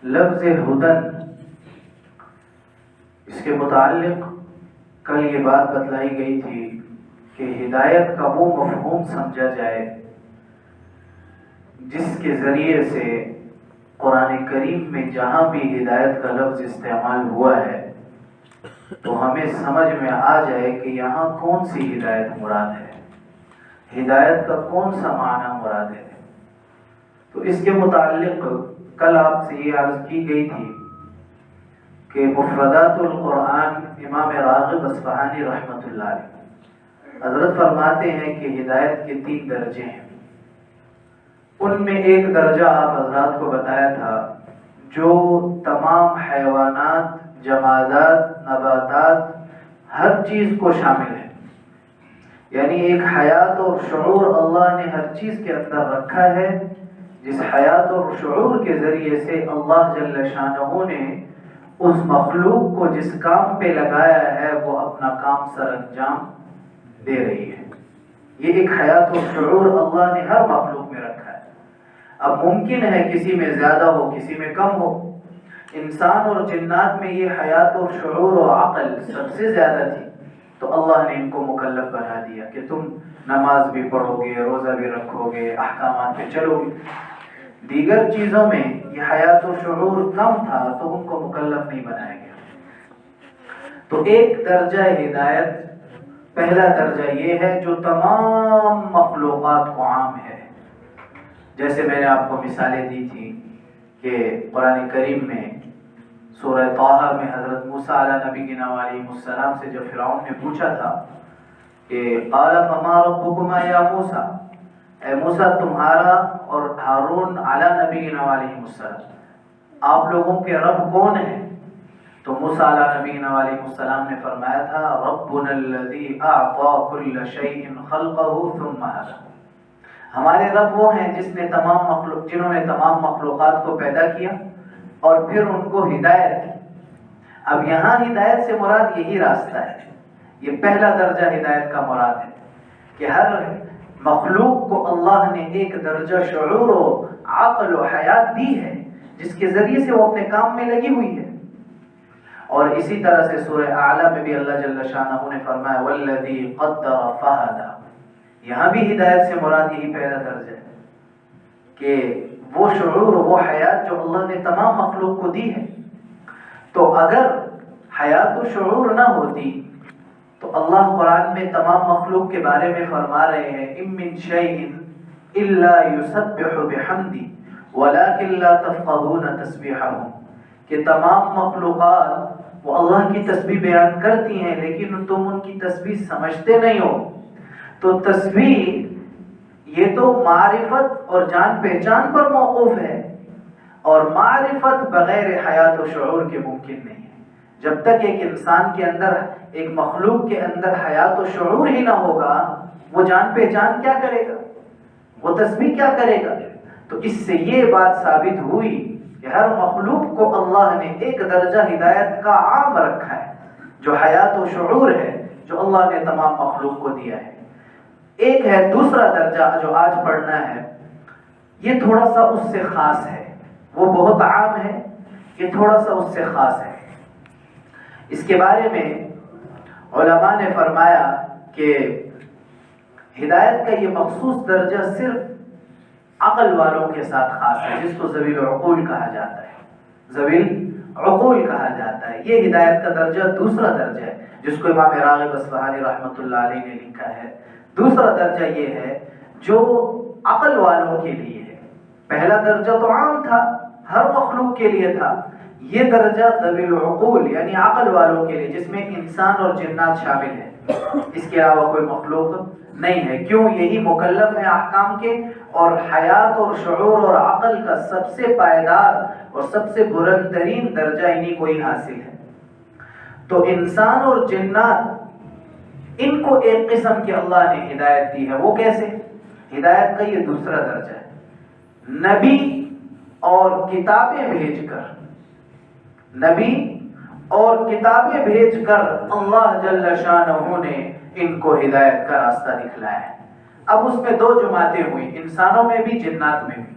لفظ ہدن، اس کے متعلق کل یہ بات بتلائی گئی تھی کہ ہدایت کا وہ مفہوم سمجھا جائے جس کے ذریعے سے قرآن کریم میں جہاں بھی ہدایت کا لفظ استعمال ہوا ہے تو ہمیں سمجھ میں آ جائے کہ یہاں کون سی ہدایت مراد ہے، ہدایت کا کون سا معنی مراد ہے۔ تو اس کے متعلق کل آپ سے یہ عرض کی گئی تھی کہ مفردات القرآن امام راغب اصفہانی رحمۃ اللہ علیہ حضرت فرماتے ہیں کہ ہدایت کے 3 درجے ہیں۔ ان میں ایک درجہ آپ حضرات کو بتایا تھا جو تمام حیوانات، جمادات، نباتات، ہر چیز کو شامل ہے، یعنی ایک حیات اور شعور اللہ نے ہر چیز کے اندر رکھا ہے، جس حیات اور شعور کے ذریعے سے اللہ جل شانہ نے اس مخلوق کو جس کام پہ لگایا ہے وہ اپنا کام سر انجام دے رہی ہے۔ یہ ایک حیات اور شعور اللہ نے ہر مخلوق میں رکھا ہے۔ اب ممکن ہے کسی میں زیادہ ہو، کسی میں کم ہو۔ انسان اور جنات میں یہ حیات اور شعور و عقل سب سے زیادہ تھی، تو اللہ نے ان کو مکلف بنا دیا کہ تم نماز بھی پڑھو گے، روزہ بھی رکھو گے، احکامات پہ چلو گے۔ دیگر چیزوں میں یہ حیات و شعور کم تھا تو ان کو مکلف نہیں بنایا گیا۔ تو ایک درجہ ہدایت، پہلا درجہ یہ ہے جو تمام مخلوقات کو عام ہے۔ جیسے میں نے آپ کو مثالیں دی تھی کہ قرآن کریم میں سورہ طٰہٰ میں حضرت موسیٰ علیہ نبینا علیہ السلام سے جب فرعون نے پوچھا تھا کہ قال فما ربکما یا موسیٰ، اے موسیٰ تمہارا اور ہارون علیہ نبینا علیہ السلام آپ لوگوں کے رب کون ہے؟ تو موسیٰ علیہ نبینا علیہ السلام نے فرمایا تھا ربنا الذی اعطى كل شیء خلقه ثم هدى، ہمارے رب وہ ہیں جنہوں نے تمام مخلوقات کو پیدا کیا اور پھر ان کو ہدایت کی۔ اب یہاں ہدایت سے مراد یہی راستہ ہے، یہ پہلا درجہ ہدایت کا مراد ہے کہ ہر مخلوق کو اللہ نے ایک درجہ شعور و عقل و حیات دی ہے جس کے ذریعے سے وہ اپنے کام میں لگی ہوئی ہے۔ اور اسی طرح سے سورہ اعلیٰ میں بھی اللہ جل شانہ نے فرمایا والذی قدر فہدی، یہاں بھی ہدایت سے مراد یہی پہلا درجہ ہے کہ وہ شعور وہ حیات جو اللہ نے تمام مخلوق کو دی ہے۔ تو اگر حیات و شعور نہ ہوتی تو اللہ قرآن میں تمام مخلوق کے بارے میں فرما رہے ہیں اِن مِّن شَيْءٍ إِلَّا يُسَبِّحُ بِحَمْدِهِ وَلَٰكِن لَّا تَفْقَهُونَ تَسْبِيحَهُمْ، کہ تمام مخلوقات وہ اللہ کی تسبیح بیان کرتی ہیں لیکن تم ان کی تسبیح سمجھتے نہیں ہو۔ تو تسبیح یہ تو معرفت اور جان پہچان پر موقوف ہے، اور معرفت بغیر حیات و شعور کے ممکن نہیں ہے۔ جب تک ایک انسان کے اندر، ایک مخلوق کے اندر حیات و شعور ہی نہ ہوگا وہ جان پہچان کیا کرے گا، وہ تسبیح کیا کرے گا؟ تو اس سے یہ بات ثابت ہوئی کہ ہر مخلوق کو اللہ نے ایک درجہ ہدایت کا عام رکھا ہے جو حیات و شعور ہے، جو اللہ نے تمام مخلوق کو دیا ہے۔ ایک ہے دوسرا درجہ جو آج پڑھنا ہے، یہ تھوڑا سا اس سے خاص ہے، وہ بہت عام ہے، یہ تھوڑا سا اس سے خاص ہے۔ اس کے بارے میں علماء نے فرمایا کہ ہدایت کا یہ مخصوص درجہ صرف عقل والوں کے ساتھ خاص ہے، جس کو ذوی العقول کہا جاتا ہے، ذوی العقول کہا جاتا ہے۔ یہ ہدایت کا درجہ دوسرا درجہ ہے جس کو امام راغب اصفہانی رحمۃ اللہ علیہ نے لکھا ہے۔ دوسرا درجہ یہ ہے جو عقل والوں کے لیے ہے۔ پہلا درجہ تو عام تھا، ہر مخلوق کے لیے تھا، یہ درجہ ذوی العقول یعنی عقل والوں کے لیے، جس میں انسان اور جنات شامل ہیں، اس کے علاوہ کوئی مخلوق نہیں ہے۔ کیوں؟ یہی مکلف ہے احکام کے، اور حیات اور شعور اور عقل کا سب سے پائیدار اور سب سے بلند ترین درجہ انہی کو ہی حاصل ہے۔ تو انسان اور جنات ان کو ایک قسم کی اللہ نے ہدایت دی ہے۔ وہ کیسے؟ ہدایت کا یہ دوسرا درجہ ہے، نبی اور کتابیں بھیج کر، نبی اور کتابیں بھیج کر اللہ جل شانہ نے ان کو ہدایت کا راستہ دکھلایا ہے۔ اب اس میں دو جماعتیں ہوئی، انسانوں میں بھی جنات میں بھی۔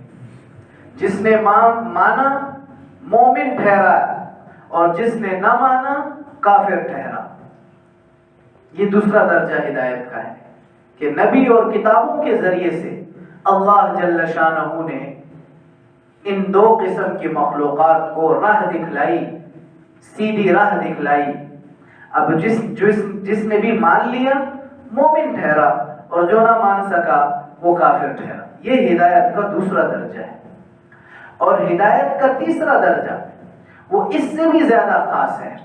جس نے مانا مومن ٹھہرا اور جس نے نہ مانا کافر ٹھہرا۔ یہ دوسرا درجہ ہدایت کا ہے کہ نبی اور کتابوں کے ذریعے سے اللہ جل شانہ نے ان دو قسم کی مخلوقات کو راہ دکھلائی، سیدھی راہ دکھلائی۔ اب جس نے بھی مان لیا مومن ٹھہرا اور جو نہ مان سکا وہ کافر ٹھہرا۔ یہ ہدایت کا دوسرا درجہ ہے۔ اور ہدایت کا تیسرا درجہ وہ اس سے بھی زیادہ خاص ہے،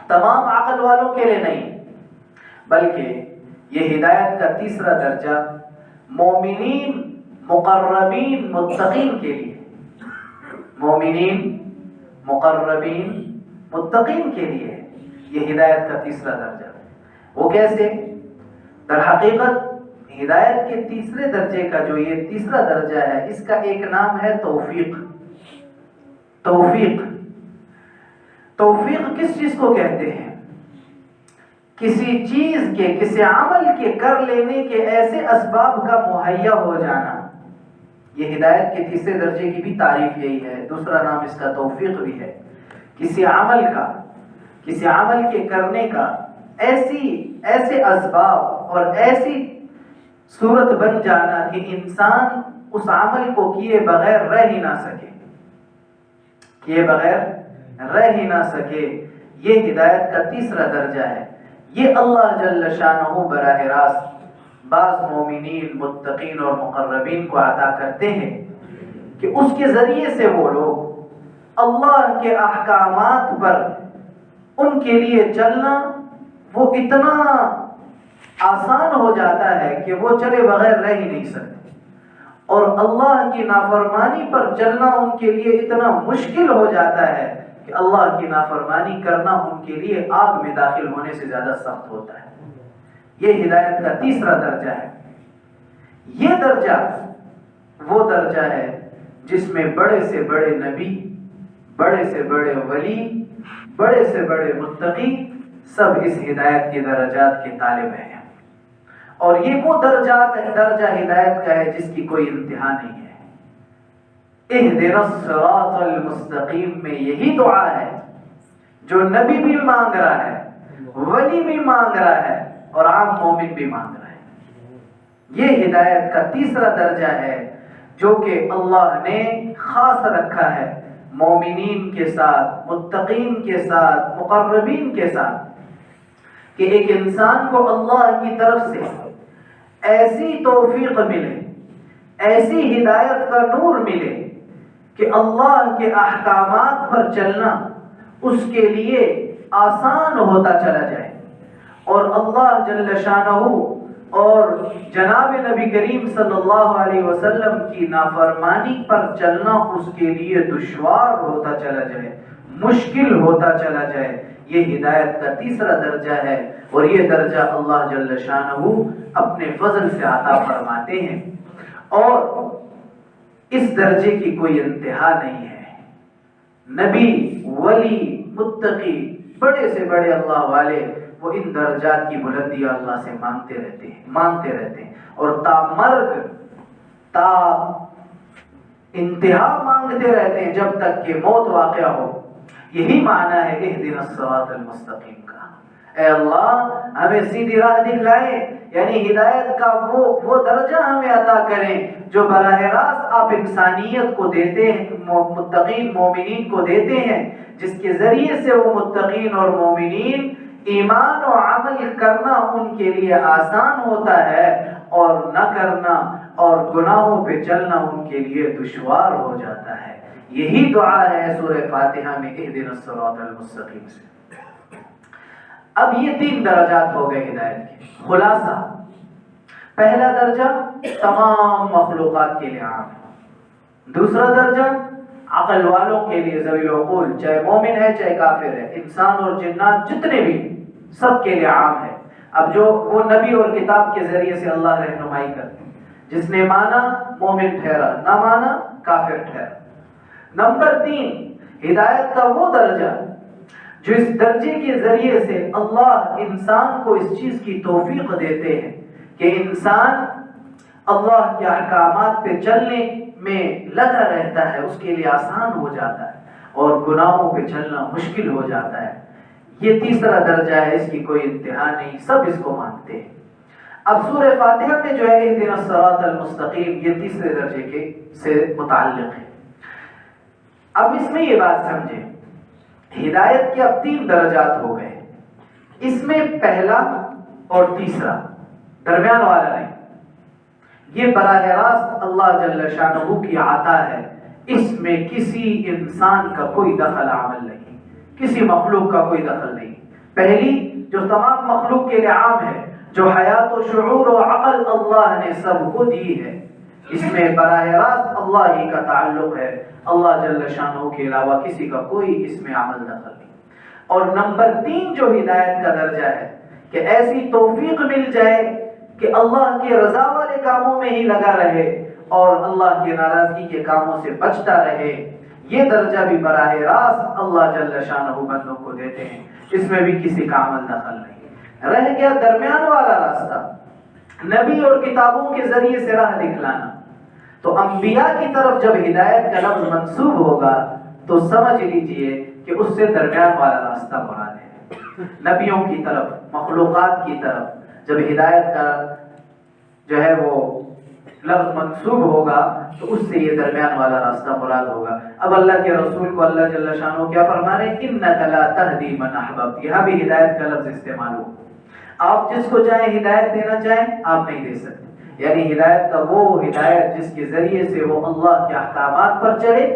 تمام عقل والوں کے لیے نہیں، بلکہ یہ ہدایت کا تیسرا درجہ مومنین، مقربین، متقین کے لیے، مومنین، مقربین، متقین کے لیے ہے یہ ہدایت کا تیسرا درجہ۔ وہ کیسے؟ در حقیقت ہدایت کے تیسرے درجے کا جو یہ تیسرا درجہ ہے، اس کا ایک نام ہے توفیق۔ توفیق، توفیق کس چیز کو کہتے ہیں؟ کسی چیز کے، کسی عمل کے کر لینے کے ایسے اسباب کا مہیا ہو جانا۔ یہ ہدایت کے تیسرے درجے کی بھی تعریف یہی ہے، دوسرا نام اس کا توفیق بھی ہے۔ کسی عمل کا، کسی عمل کے کرنے کا ایسے اسباب اور ایسی صورت بن جانا کہ انسان اس عمل کو کیے بغیر رہ ہی نہ سکے، کیے بغیر رہ ہی نہ سکے۔ یہ ہدایت کا تیسرا درجہ ہے۔ یہ اللہ جل شانہ براہ راست بعض مومنین، متقین اور مقربین کو عطا کرتے ہیں کہ اس کے ذریعے سے وہ لوگ اللہ کے احکامات پر ان کے لیے چلنا وہ اتنا آسان ہو جاتا ہے کہ وہ چلے بغیر رہ ہی نہیں سکتے، اور اللہ کی نافرمانی پر چلنا ان کے لیے اتنا مشکل ہو جاتا ہے کہ اللہ کی نافرمانی کرنا ان کے لیے آگ میں داخل ہونے سے زیادہ سخت ہوتا ہے۔ یہ ہدایت کا تیسرا درجہ ہے۔ یہ درجہ وہ درجہ ہے جس میں بڑے سے بڑے نبی، بڑے سے بڑے ولی، بڑے سے بڑے متقی سب اس ہدایت کے درجات کے طالب ہیں۔ اور یہ وہ درجہ ہدایت کا ہے جس کی کوئی انتہا نہیں ہے۔ اہدنا الصراط المستقیم میں یہی دعا ہے جو نبی بھی مانگ رہا ہے، ولی بھی مانگ رہا ہے اور عام مومن بھی مانگ رہا ہے۔ یہ ہدایت کا تیسرا درجہ ہے جو کہ اللہ نے خاص رکھا ہے مومنین کے ساتھ، متقین کے ساتھ، مقربین کے ساتھ، کہ ایک انسان کو اللہ کی طرف سے ایسی توفیق ملے، ایسی ہدایت کا نور ملے کہ اللہ کے احکامات پر چلنا اس کے لیے آسان ہوتا چلا جائے، اور اللہ جل شانہ اور جناب نبی کریم صلی اللہ علیہ وسلم کی نافرمانی پر چلنا اس کے لیے دشوار ہوتا چلا جائے، مشکل ہوتا چلا جائے۔ یہ ہدایت کا تیسرا درجہ ہے، اور یہ درجہ اللہ جل شانہ اپنے فضل سے عطا فرماتے ہیں، اور اس درجے کی کوئی انتہا نہیں ہے۔ نبی، ولی، متقی، بڑے سے بڑے اللہ والے وہ ان درجات کی بلندی اللہ سے مانگتے رہتے ہیں اور تا مرگ، تا انتہا مانگتے رہتے ہیں جب تک کہ موت واقع ہو۔ یہی معنی ہے اہدنا الصراط المستقیم کا۔ اے اللہ ہمیں سیدھی راہ دکھلائیں، یعنی ہدایت کا وہ درجہ ہمیں عطا کریں جو براہ راست آپ انسانیت کو دیتے ہیں، متقین مومنین کو دیتے ہیں، جس کے ذریعے سے وہ متقین اور مومنین ایمان و عمل کرنا ان کے لیے آسان ہوتا ہے، اور نہ کرنا اور گناہوں پہ چلنا ان کے لیے دشوار ہو جاتا ہے۔ یہی دعا ہے سورہ فاتحہ میں اہدنا الصراط المستقیم سے۔ اب یہ 3 درجات ہو گئے ہدایت کے۔ خلاصہ، پہلا درجہ تمام مخلوقات کے لیے عام ہے، دوسرا درجہ عقل والوں کے لیے، ذوی العقول، چاہے مومن ہے چاہے کافر ہے، انسان اور جنات جتنے بھی، سب کے لیے عام ہے۔ اب جو وہ نبی اور کتاب کے ذریعے سے اللہ رہنمائی کرتے ہیں، جس نے مانا مومن ٹھہرا، نہ مانا کافر ٹھہرا۔ نمبر 3، ہدایت کا وہ درجہ جو اس درجے کے ذریعے سے اللہ انسان کو اس چیز کی توفیق دیتے ہیں کہ انسان اللہ کے احکامات پہ چلنے میں لگا رہتا ہے اس کے لیے آسان ہو جاتا ہے اور گناہوں پہ چلنا مشکل ہو جاتا ہے. یہ تیسرا درجہ ہے، اس کی کوئی انتہا نہیں، سب اس کو مانتے ہیں. اب سورہ فاتحہ میں جو ہے اہدنا الصراط المستقیم، یہ تیسرے درجے کے سے متعلق ہے. اب اس میں یہ بات سمجھیں، ہدایت کے اب 3 درجات ہو گئے. اس میں پہلا اور تیسرا، درمیان والا نہیں، یہ براہ راست اللہ جل شانہ کی عطا ہے. اس میں کسی انسان کا کوئی دخل عمل نہیں، کسی مخلوق کا کوئی دخل نہیں. پہلی جو تمام مخلوق کے لیے عام ہے، جو حیات و شعور و عقل اللہ نے سب کو دی ہے، اس میں براہ راست اللہ ہی کا تعلق ہے، اللہ جل شانہ کے علاوہ کسی کا کوئی اس میں عمل دخل نہیں. اور نمبر 3 جو ہدایت کا درجہ ہے کہ ایسی توفیق مل جائے کہ اللہ کے رضا والے کاموں میں ہی لگا رہے اور اللہ کی ناراضگی کے کاموں سے بچتا رہے. یہ درجہ بھی براہ راست اللہ جل شانہ بندوں کو دیتے ہیں، اس میں بھی کسی کا عمل دخل نہیں. رہ گیا درمیان والا راستہ، نبی اور کتابوں کے ذریعے سے راہ دکھلانا. تو انبیاء کی طرف جب ہدایت کا لفظ منسوب ہوگا تو سمجھ لیجئے کہ اس سے درمیان والا راستہ مراد ہے. نبیوں کی طرف، مخلوقات کی طرف جب ہدایت کا جو ہے وہ لفظ منسوب ہوگا تو اس سے یہ درمیان والا راستہ مراد ہوگا. اب اللہ کے رسول کو اللہ جل شانہ کیا فرما رہے ہیں؟ انک لا تہدی من احببت. یہاں بھی ہدایت کا لفظ استعمال ہو. آپ جس کو چاہیں ہدایت دینا چاہیں آپ نہیں دے سکتے. یعنی ہدایت کا وہ ہدایت جس کے ذریعے سے وہ اللہ کے احکامات پر چلے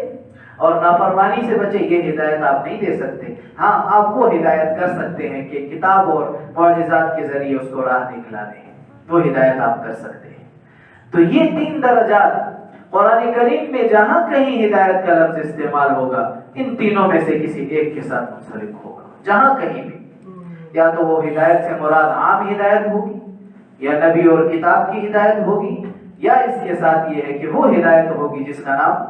اور نافرمانی سے بچے، یہ ہدایت آپ نہیں دے سکتے. ہاں آپ وہ ہدایت کر سکتے ہیں کہ کتاب اور معجزات کے ذریعے اس کو راہ دکھلا دیں، وہ ہدایت آپ کر سکتے ہیں. تو یہ 3 درجات قرآن کریم میں جہاں کہیں ہدایت کا لفظ استعمال ہوگا ان تینوں میں سے کسی ایک کے ساتھ منسلک ہوگا. جہاں کہیں بھی یا تو وہ ہدایت سے مراد عام ہدایت ہوگی، یا نبی اور کتاب کی ہدایت ہوگی، یا اس کے ساتھ یہ ہے کہ وہ ہدایت ہوگی جس کا نام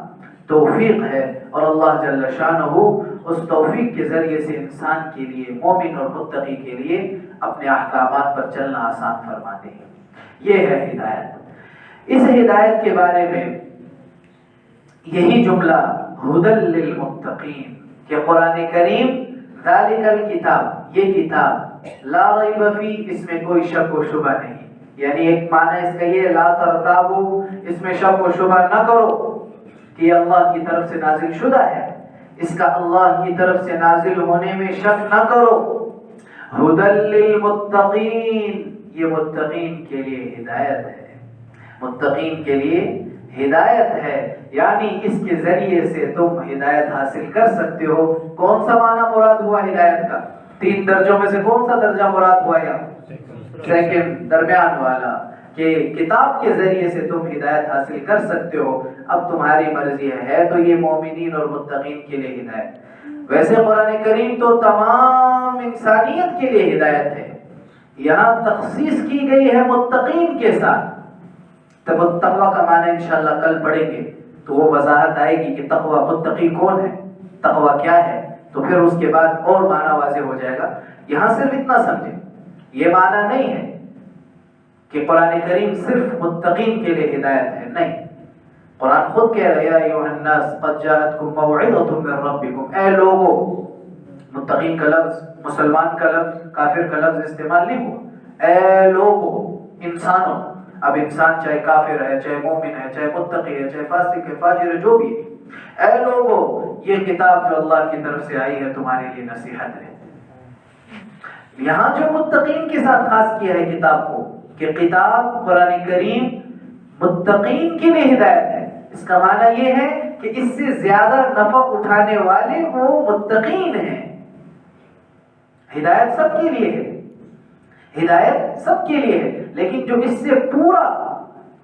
توفیق ہے. اور اللہ جل شانہ اس توفیق کے ذریعے سے انسان کے لیے، مومن اور متقی کے لیے اپنے احکامات پر چلنا آسان فرماتے ہیں. یہ ہے ہدایت. اس ہدایت کے بارے میں یہی جملہ ہدی للمتقین کہ قرآن کریم ذالک الکتاب، یہ کتاب لا ریب فی، اس میں کوئی شک و شبہ نہیں. یعنی ایک معنی اس کا یہ لا ترتابو، اس میں شک و شبہ نہ کرو کہ یہ اللہ کی طرف سے نازل شدہ ہے، اس کا اللہ کی طرف سے نازل ہونے میں شک نہ کرو. ہدی للمتقین، یہ متقین کے لیے ہدایت ہے، متقین کے لیے ہدایت ہے. یعنی اس کے ذریعے سے تم ہدایت حاصل کر سکتے ہو. کون سا معنی مراد ہوا ہدایت کا؟ 3 درجوں میں سے کون سا درجہ مراد ہوا؟ یا سیکنڈ، درمیان والا، کہ کتاب کے ذریعے سے تم ہدایت حاصل کر سکتے ہو. اب تمہاری مرضی ہے تو یہ مومنین اور متقین کے لیے ہدایت. ویسے قرآن کریم تو تمام انسانیت کے لیے ہدایت ہے، یہاں تخصیص کی گئی ہے متقین کے ساتھ. تب تقوی کا معنی انشاءاللہ کل پڑھیں گے تو وہ وضاحت آئے گی کہ تقوی، متقی کون ہے، تقوی کیا ہے، تو پھر اس کے بعد اور معنی واضح ہو جائے گا. یہاں صرف اتنا سمجھیں، یہ معنی نہیں ہے کہ قرآن کریم صرف متقین کے لیے ہدایت ہے، نہیں. قرآن خود کہہ رہا ہے یا ایھا الناس قد جاءتکم موعظۃ من ربکم، اے لوگو. متقین کا لفظ مسلمان کا لفظ، کافر کا لفظ استعمال نہیں ہوا. اے لوگو، انسانوں. اب انسان چاہے کافر ہے، چاہے مومن ہے، چاہے متقی ہے، چاہے فاسق ہے، فاجر ہے، جو بھی ہے، اے لوگو، یہ کتاب جو اللہ کی طرف سے آئی ہے تمہارے لیے نصیحت ہے. یہاں جو متقین کے ساتھ خاص کیا ہے کتاب کو کہ کتاب قرآن کریم متقین کے لیے ہدایت ہے. اس کا معنی یہ ہے کہ اس سے زیادہ نفع اٹھانے والے وہ متقین ہیں. ہدایت سب کے لیے ہے، ہدایت سب کے لیے ہے، لیکن جو اس سے پورا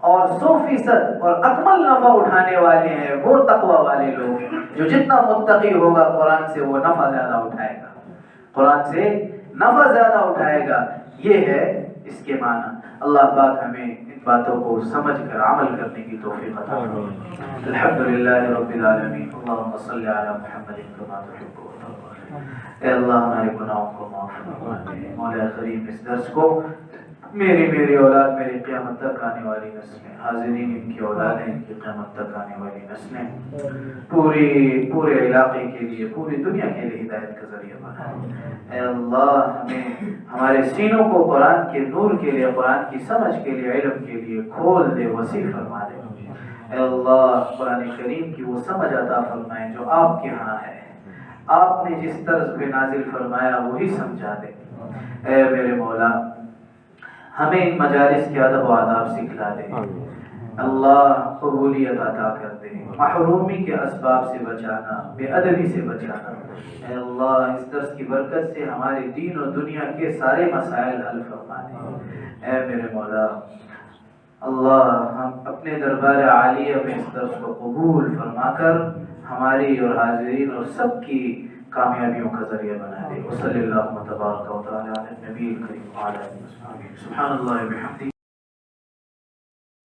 اور 100% اور اکمل نفع اٹھانے والے ہیں وہ تقوی والے لوگ ہیں. جو جتنا متقی ہوگا قرآن سے وہ نفع زیادہ اٹھائے گا، قرآن سے نفع زیادہ اٹھائے گا. یہ ہے اس کے معنی. اللہ پاک ہمیں ان باتوں کو سمجھ کر عمل کرنے کی توفیق عطا فرمائے. الحمدللہ رب العالمین. اللہم صلی علی محمد کما تحب و ترضى. اے اللہ ہمارے گناہوں کو معاف فرما دے. مولا کریم اس درس کو میری اولاد میری قیامت تک آنے والی نسلیں، حاضرین ان کی اولادیں ان کی قیامت تک آنے والی نسلیں پورے علاقے کے لیے، پوری دنیا کے لیے ہدایت کا ذریعہ بنا۔ اے اللہ ہمیں ہمارے سینوں کو قرآن کے نور کے لیے، قرآن کی سمجھ کے لیے، علم کے لیے کھول دے، وسیع فرما دے۔ اے اللہ قرآن کریم کی وہ سمجھ عطا فرمائے جو آپ کے ہاں ہے، آپ نے جس طرز پہ نازل فرمایا وہی سمجھا دے۔ اے میرے مولا ہمیں ان مجالس کے ادب و آداب سکھلا دے، اللہ قبولیت عطا کر دے، محرومی کے اسباب سے بچانا، بے ادبی سے بچانا۔ اے اللہ اس درس کی برکت سے ہمارے دین و دنیا کے سارے مسائل حل فرما دے۔ اے میرے مولا اللہ ہم اپنے دربار عالیہ میں اس درس کو قبول فرما کر ہماری اور حاضرین اور سب کی کامیابیوں کا ذریعہ بنا دے۔ وصلی اللہ تبارک و تعالی علی النبی الکریم وعلی آلہ وصحبہ۔ سبحان اللہ و بحمدہ۔